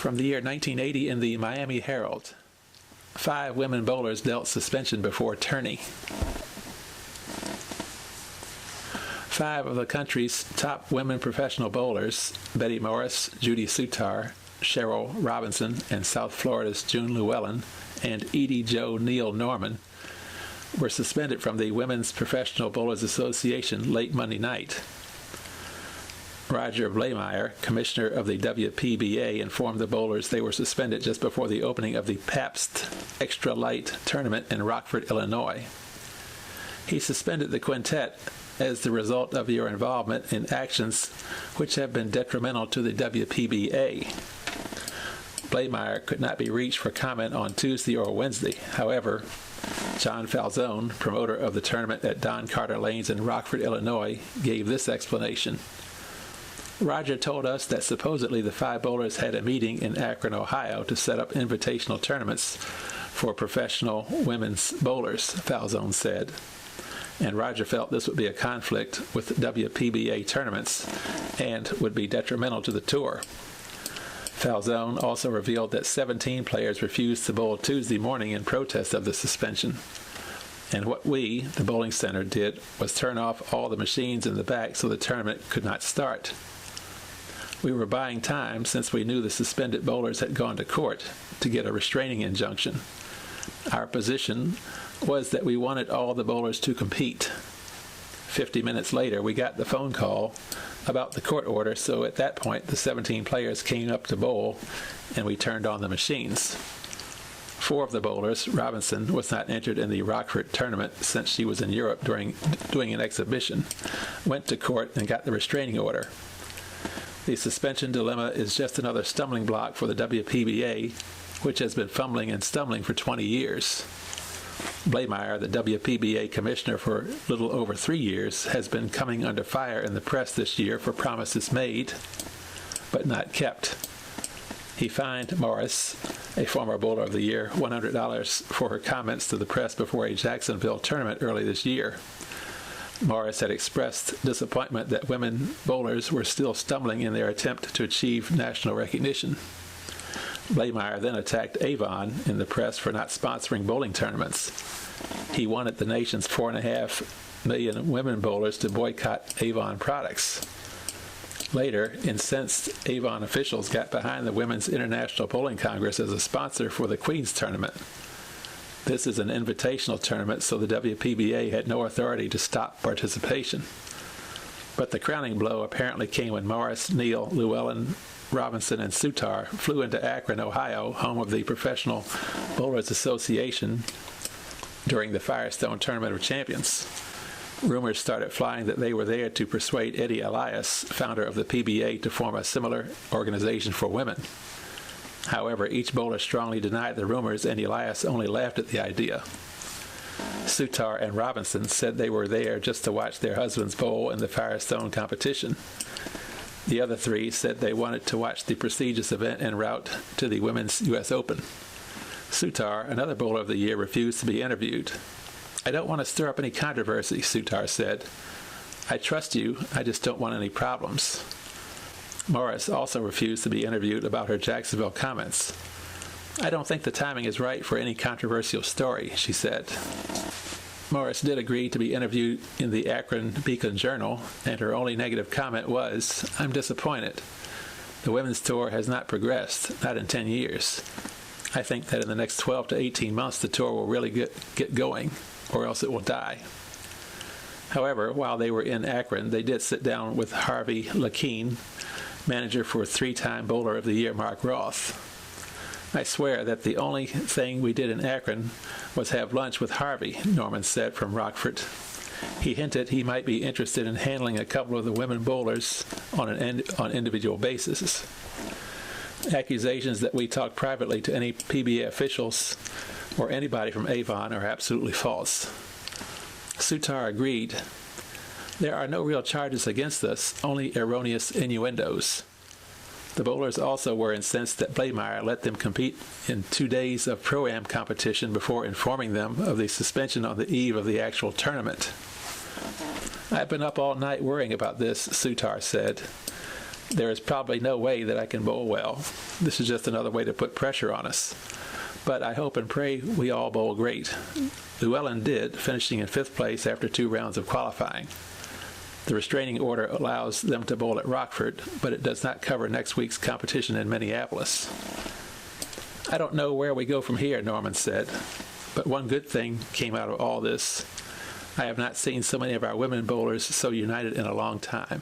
From the year 1980 in the Miami Herald. 5 women bowlers dealt suspension before Tourney. 5 of the country's top women professional bowlers, Betty Morris, Judy Sutar, Cheryl Robinson, and South Florida's June Llewellyn, and Edie Jo Neal Norman, were suspended from the Women's Professional Bowlers Association late Monday night. Roger Blameyer, commissioner of the WPBA, informed the bowlers they were suspended just before the opening of the Pabst Extra Light tournament in Rockford, Illinois. He suspended the quintet as the result of your involvement in actions which have been detrimental to the WPBA. Blameyer could not be reached for comment on Tuesday or Wednesday. However, John Falzone, promoter of the tournament at Don Carter Lanes in Rockford, Illinois, gave this explanation. Roger told us that supposedly the 5 bowlers had a meeting in Akron, Ohio to set up invitational tournaments for professional women's bowlers, Falzone said. And Roger felt this would be a conflict with WPBA tournaments and would be detrimental to the tour. Falzone also revealed that 17 players refused to bowl Tuesday morning in protest of the suspension. And what we, the bowling center, did was turn off all the machines in the back so the tournament could not start. We were buying time since we knew the suspended bowlers had gone to court to get a restraining injunction. Our position was that we wanted all the bowlers to compete. 50 minutes later, we got the phone call about the court order, so at that point, the 17 players came up to bowl, and we turned on the machines. 4 of the bowlers, Robinson, was not entered in the Rockford tournament since she was in Europe doing an exhibition, went to court and got the restraining order. The suspension dilemma is just another stumbling block for the WPBA, which has been fumbling and stumbling for 20 years. Blameyer, the WPBA commissioner for a little over 3 years, has been coming under fire in the press this year for promises made, but not kept. He fined Morris, a former Bowler of the Year, $100 for her comments to the press before a Jacksonville tournament early this year. Morris had expressed disappointment that women bowlers were still stumbling in their attempt to achieve national recognition. Blameyer then attacked Avon in the press for not sponsoring bowling tournaments. He wanted the nation's 4.5 million women bowlers to boycott Avon products. Later, incensed Avon officials got behind the Women's International Bowling Congress as a sponsor for the Queen's Tournament. This is an invitational tournament, so the WPBA had no authority to stop participation. But the crowning blow apparently came when Morris, Neal, Llewellyn, Robinson, and Sutar flew into Akron, Ohio, home of the Professional Bowlers Association, during the Firestone Tournament of Champions. Rumors started flying that they were there to persuade Eddie Elias, founder of the PBA, to form a similar organization for women. However, each bowler strongly denied the rumors, and Elias only laughed at the idea. Sutar and Robinson said they were there just to watch their husbands bowl in the Firestone competition. The other 3 said they wanted to watch the prestigious event en route to the Women's U.S. Open. Sutar, another Bowler of the Year, refused to be interviewed. "I don't want to stir up any controversy," Sutar said. "I trust you, I just don't want any problems." Morris also refused to be interviewed about her Jacksonville comments. "I don't think the timing is right for any controversial story," she said. Morris did agree to be interviewed in the Akron Beacon Journal, and her only negative comment was, "I'm disappointed. The women's tour has not progressed, not in 10 years. I think that in the next 12 to 18 months the tour will really get going, or else it will die." However, while they were in Akron, they did sit down with Harvey Lakeen, manager for 3-time Bowler of the Year Mark Roth. "I swear that the only thing we did in Akron was have lunch with Harvey," Norman said from Rockford. He hinted he might be interested in handling a couple of the women bowlers on an individual basis. Accusations that we talked privately to any PBA officials or anybody from Avon are absolutely false. Sutar agreed. "There are no real charges against us, only erroneous innuendos." The bowlers also were incensed that Blameyer let them compete in 2 days of Pro-Am competition before informing them of the suspension on the eve of the actual tournament. "I've been up all night worrying about this," Sutar said. There is probably no way that I can bowl well. This is just another way to put pressure on us. But I hope and pray we all bowl great. Llewellyn did, finishing in 5th place after 2 rounds of qualifying. The restraining order allows them to bowl at Rockford, but it does not cover next week's competition in Minneapolis. I don't know where we go from here, Norman said, but one good thing came out of all this. I have not seen so many of our women bowlers so united in a long time.